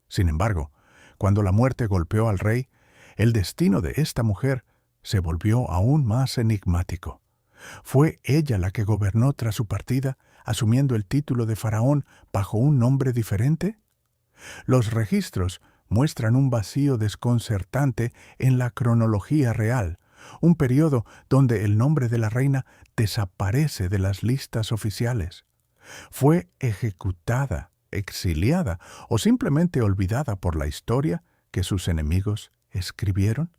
S1: Sin embargo, cuando la muerte golpeó al rey, el destino de esta mujer se volvió aún más enigmático. ¿Fue ella la que gobernó tras su partida, asumiendo el título de faraón bajo un nombre diferente? Los registros muestran un vacío desconcertante en la cronología real, un periodo donde el nombre de la reina desaparece de las listas oficiales. ¿Fue ejecutada, exiliada o simplemente olvidada por la historia que sus enemigos escribieron?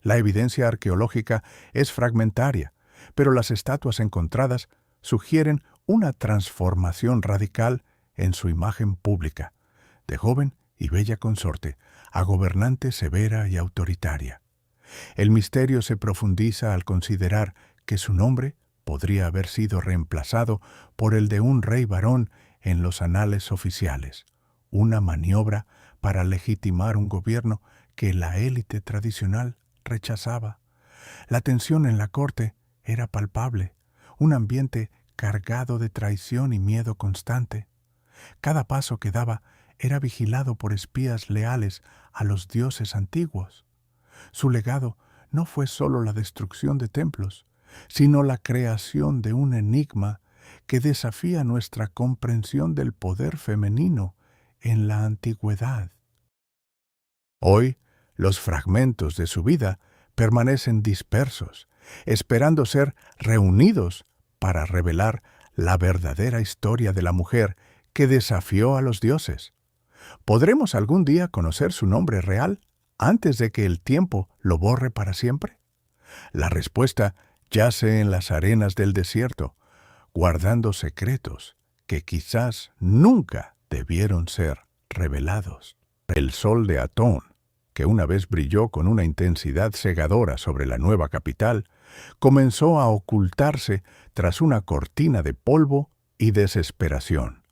S1: La evidencia arqueológica es fragmentaria, pero las estatuas encontradas sugieren una transformación radical en su imagen pública, de joven y bella consorte a gobernante severa y autoritaria. El misterio se profundiza al considerar que su nombre podría haber sido reemplazado por el de un rey varón en los anales oficiales, una maniobra para legitimar un gobierno que la élite tradicional rechazaba. La tensión en la corte era palpable, un ambiente cargado de traición y miedo constante. Cada paso que daba era vigilado por espías leales a los dioses antiguos. Su legado no fue solo la destrucción de templos, sino la creación de un enigma que desafía nuestra comprensión del poder femenino en la antigüedad. Hoy, los fragmentos de su vida permanecen dispersos, esperando ser reunidos para revelar la verdadera historia de la mujer que desafió a los dioses. ¿Podremos algún día conocer su nombre real antes de que el tiempo lo borre para siempre? La respuesta yace en las arenas del desierto, guardando secretos que quizás nunca debieron ser revelados. El sol de Atón, que una vez brilló con una intensidad cegadora sobre la nueva capital, comenzó a ocultarse tras una cortina de polvo y desesperación.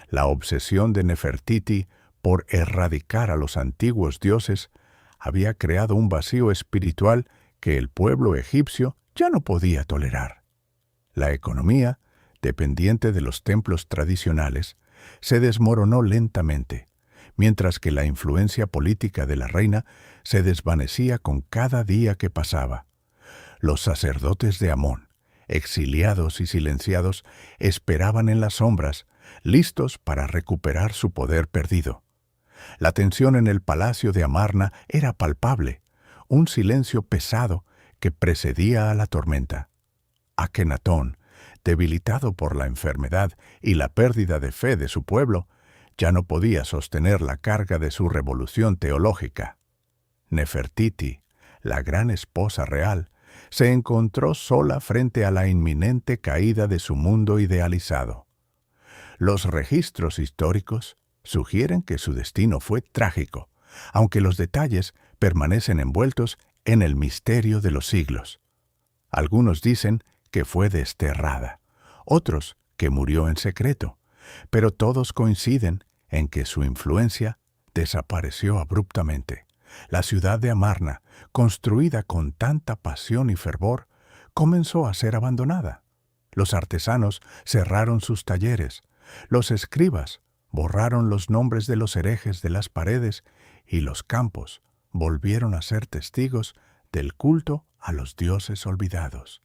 S1: La obsesión de Nefertiti por erradicar a los antiguos dioses había creado un vacío espiritual que el pueblo egipcio ya no podía tolerar. La economía, dependiente de los templos tradicionales, se desmoronó lentamente, mientras que la influencia política de la reina se desvanecía con cada día que pasaba. Los sacerdotes de Amón, exiliados y silenciados, esperaban en las sombras, listos para recuperar su poder perdido. La tensión en el palacio de Amarna era palpable, un silencio pesado que precedía a la tormenta. Akenatón, debilitado por la enfermedad y la pérdida de fe de su pueblo, ya no podía sostener la carga de su revolución teológica. Nefertiti, la gran esposa real, se encontró sola frente a la inminente caída de su mundo idealizado. Los registros históricos sugieren que su destino fue trágico, aunque los detalles permanecen envueltos en el misterio de los siglos. Algunos dicen que fue desterrada, otros que murió en secreto, pero todos coinciden en que su influencia desapareció abruptamente. La ciudad de Amarna, construida con tanta pasión y fervor, comenzó a ser abandonada. Los artesanos cerraron sus talleres, los escribas borraron los nombres de los herejes de las paredes y los campos volvieron a ser testigos del culto a los dioses olvidados.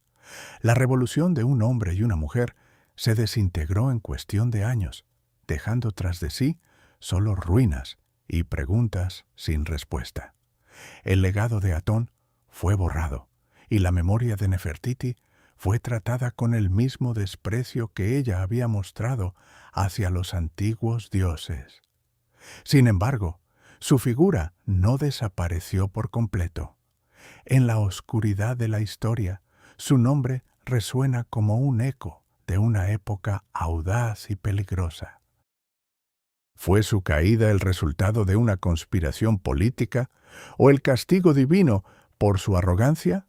S1: La revolución de un hombre y una mujer se desintegró en cuestión de años, dejando tras de sí solo ruinas y preguntas sin respuesta. El legado de Atón fue borrado, y la memoria de Nefertiti fue tratada con el mismo desprecio que ella había mostrado hacia los antiguos dioses. Sin embargo, su figura no desapareció por completo. En la oscuridad de la historia, su nombre resuena como un eco de una época audaz y peligrosa. ¿Fue su caída el resultado de una conspiración política o el castigo divino por su arrogancia?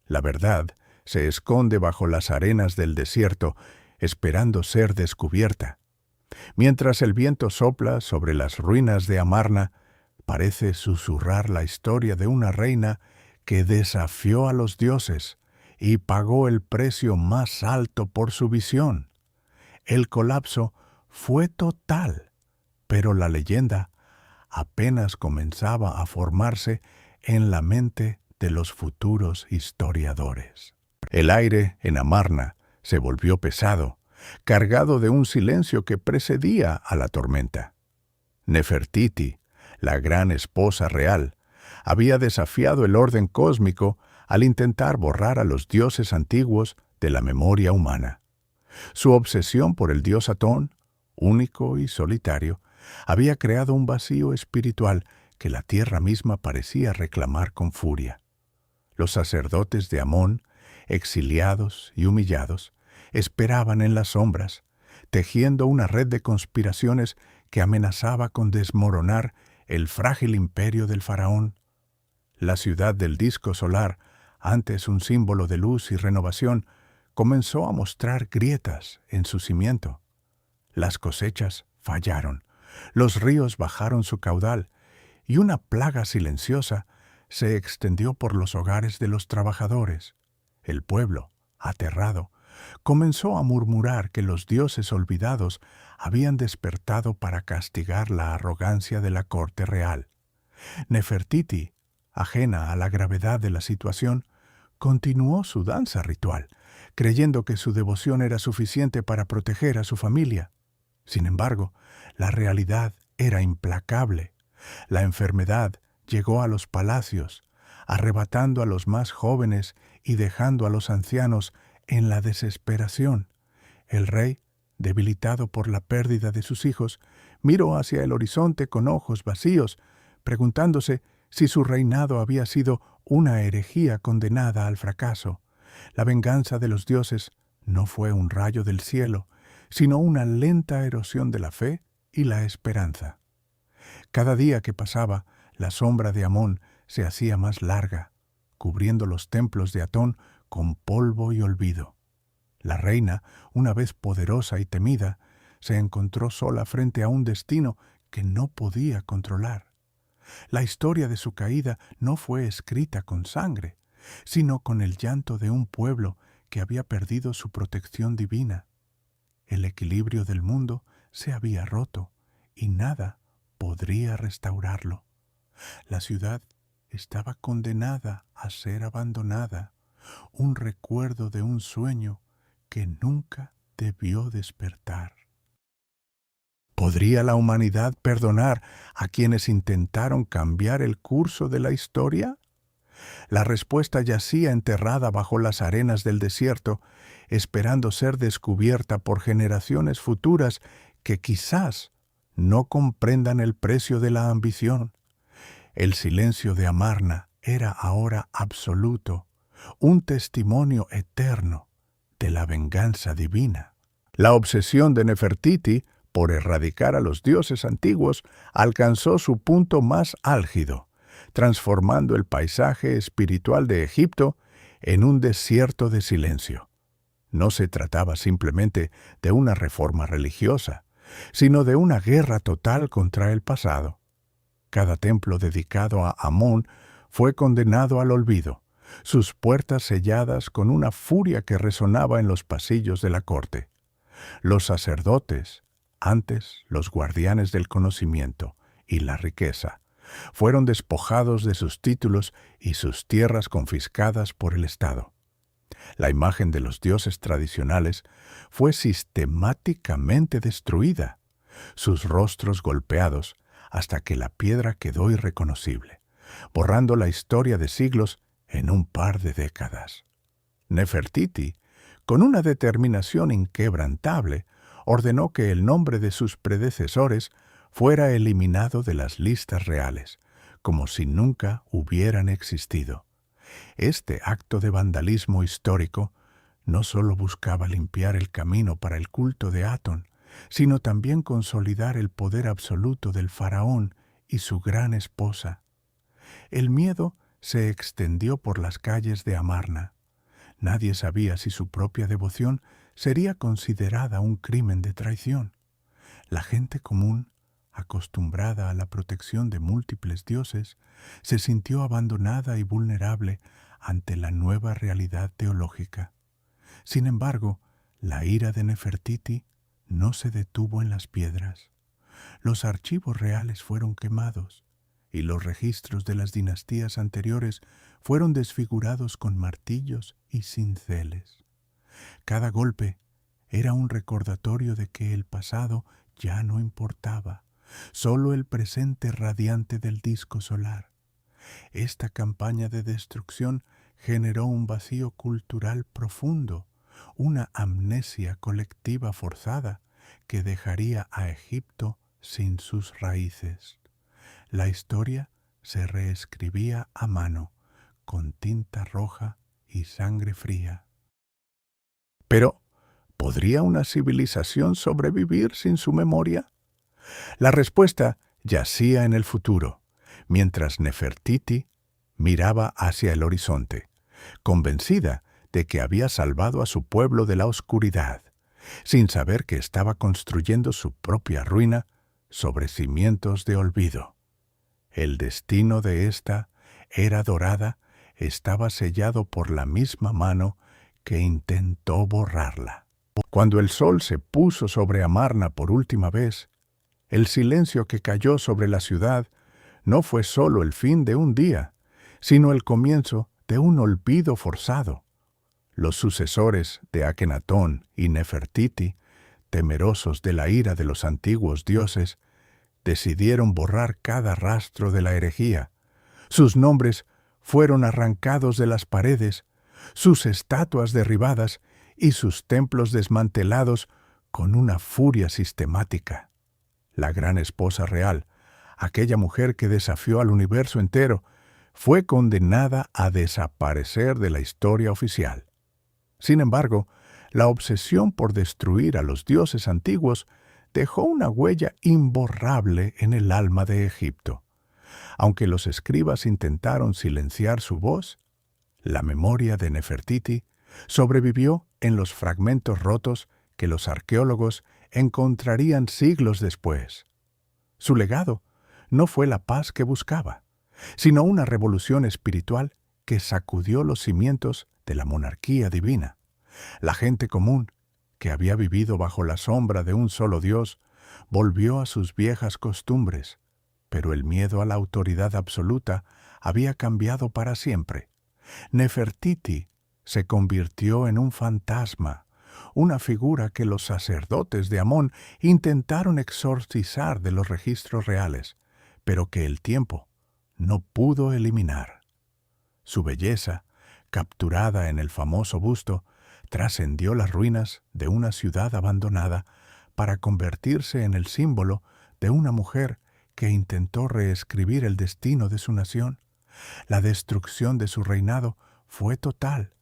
S1: La verdad se esconde bajo las arenas del desierto, esperando ser descubierta. Mientras el viento sopla sobre las ruinas de Amarna, parece susurrar la historia de una reina que desafió a los dioses y pagó el precio más alto por su visión. El colapso fue total, pero la leyenda apenas comenzaba a formarse en la mente de los futuros historiadores. El aire en Amarna se volvió pesado, cargado de un silencio que precedía a la tormenta. Nefertiti, la gran esposa real, había desafiado el orden cósmico al intentar borrar a los dioses antiguos de la memoria humana. Su obsesión por el dios Atón, único y solitario, había creado un vacío espiritual que la tierra misma parecía reclamar con furia. Los sacerdotes de Amón, exiliados y humillados, esperaban en las sombras, tejiendo una red de conspiraciones que amenazaba con desmoronar el frágil imperio del faraón. La ciudad del disco solar, antes un símbolo de luz y renovación, comenzó a mostrar grietas en su cimiento. Las cosechas fallaron, los ríos bajaron su caudal, y una plaga silenciosa se extendió por los hogares de los trabajadores. El pueblo, aterrado, comenzó a murmurar que los dioses olvidados habían despertado para castigar la arrogancia de la corte real. Nefertiti, ajena a la gravedad de la situación, continuó su danza ritual, creyendo que su devoción era suficiente para proteger a su familia. Sin embargo, la realidad era implacable. La enfermedad llegó a los palacios, arrebatando a los más jóvenes y dejando a los ancianos en la desesperación. El rey, debilitado por la pérdida de sus hijos, miró hacia el horizonte con ojos vacíos, preguntándose si su reinado había sido una herejía condenada al fracaso. La venganza de los dioses no fue un rayo del cielo, sino una lenta erosión de la fe y la esperanza. Cada día que pasaba, la sombra de Amón se hacía más larga, cubriendo los templos de Atón con polvo y olvido. La reina, una vez poderosa y temida, se encontró sola frente a un destino que no podía controlar. La historia de su caída no fue escrita con sangre, sino con el llanto de un pueblo que había perdido su protección divina. El equilibrio del mundo se había roto y nada
S2: podría restaurarlo. La ciudad estaba condenada a ser abandonada, un recuerdo de un sueño que nunca debió despertar. ¿Podría la humanidad perdonar a quienes intentaron cambiar el curso de la historia? La respuesta yacía enterrada bajo las arenas del desierto, esperando ser descubierta por generaciones futuras que quizás no comprendan el precio de la ambición. El silencio de Amarna era ahora absoluto, un testimonio eterno de la venganza divina. La obsesión de Nefertiti por erradicar a los dioses antiguos alcanzó su punto más álgido, transformando el paisaje espiritual de Egipto en un desierto de silencio. No se trataba simplemente de una reforma religiosa, sino de una guerra total contra el pasado. Cada templo dedicado a Amón fue condenado al olvido, sus puertas selladas con una furia que resonaba en los pasillos de la corte. Los sacerdotes, antes los guardianes del conocimiento y la riqueza, fueron despojados de sus títulos y sus tierras confiscadas por el Estado. La imagen de los dioses tradicionales fue sistemáticamente destruida, sus rostros golpeados hasta que la piedra quedó irreconocible, borrando la historia de siglos en un par de décadas. Nefertiti, con una determinación inquebrantable, ordenó que el nombre de sus predecesores fuera eliminado de las listas reales, como si nunca hubieran existido. Este acto de vandalismo histórico no solo buscaba limpiar el camino para el culto de Atón, sino también consolidar el poder absoluto del faraón y su gran esposa. El miedo se extendió por las calles de Amarna. Nadie sabía si su propia devoción sería considerada un crimen de traición. La gente común, acostumbrada a la protección de múltiples dioses, se sintió abandonada y vulnerable ante la nueva realidad teológica. Sin embargo, la ira de Nefertiti no se detuvo en las piedras. Los archivos reales fueron quemados y los registros de las dinastías anteriores fueron desfigurados con martillos y cinceles. Cada golpe era un recordatorio de que el pasado ya no importaba, solo el presente radiante del disco solar. Esta campaña de destrucción generó un vacío cultural profundo, una amnesia colectiva forzada que dejaría a Egipto sin sus raíces. La historia se reescribía a mano, con tinta roja y sangre fría. Pero, ¿podría una civilización sobrevivir sin su memoria? La respuesta yacía en el futuro, mientras Nefertiti miraba hacia el horizonte, convencida de que había salvado a su pueblo de la oscuridad, sin saber que estaba construyendo su propia ruina sobre cimientos de olvido. El destino de esta era dorada estaba sellado por la misma mano que intentó borrarla. Cuando el sol se puso sobre Amarna por última vez, el silencio que cayó sobre la ciudad no fue solo el fin de un día, sino el comienzo de un olvido forzado. Los sucesores de Akenatón y Nefertiti, temerosos de la ira de los antiguos dioses, decidieron borrar cada rastro de la herejía. Sus nombres fueron arrancados de las paredes, sus estatuas derribadas y sus templos desmantelados con una furia sistemática. La gran esposa real, aquella mujer que desafió al universo entero, fue condenada a desaparecer de la historia oficial. Sin embargo, la obsesión por destruir a los dioses antiguos dejó una huella imborrable en el alma de Egipto. Aunque los escribas intentaron silenciar su voz, la memoria de Nefertiti sobrevivió en los fragmentos rotos que los arqueólogos encontrarían siglos después. Su legado no fue la paz que buscaba, sino una revolución espiritual que sacudió los cimientos de la monarquía divina. La gente común, que había vivido bajo la sombra de un solo Dios, volvió a sus viejas costumbres,
S1: Pero el miedo a la autoridad absoluta había cambiado para siempre. Nefertiti se convirtió en un fantasma, una figura que los sacerdotes de Amón intentaron exorcizar de los registros reales, pero que el tiempo no pudo eliminar. Su belleza, capturada en el famoso busto, trascendió las ruinas de una ciudad abandonada para convertirse en el símbolo de una mujer que intentó reescribir el destino de su nación. La destrucción de su reinado fue total,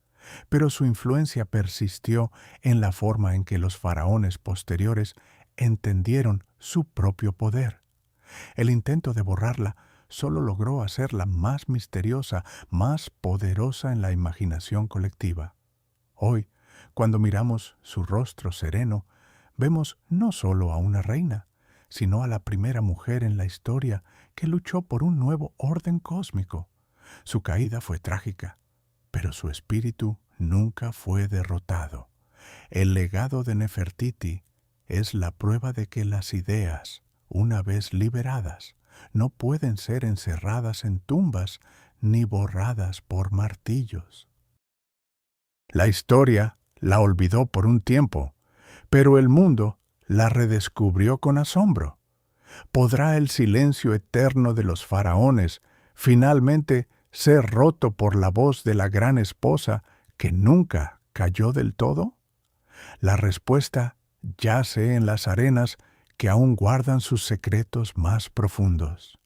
S1: pero su influencia persistió en la forma en que los faraones posteriores entendieron su propio poder. El intento de borrarla solo logró hacerla más misteriosa, más poderosa en la imaginación colectiva. Hoy, cuando miramos su rostro sereno, vemos no solo a una reina, sino a la primera mujer en la historia que luchó por un nuevo orden cósmico. Su caída fue trágica, pero su espíritu nunca fue derrotado. El legado de Nefertiti es la prueba de que las ideas, una vez liberadas, no pueden ser encerradas en tumbas ni borradas por martillos. La historia la olvidó por un tiempo, pero el mundo la redescubrió con asombro. ¿Podrá el silencio eterno de los faraones finalmente ser roto por la voz de la gran esposa que nunca cayó del todo? La respuesta yace en las arenas que aún guardan sus secretos más profundos.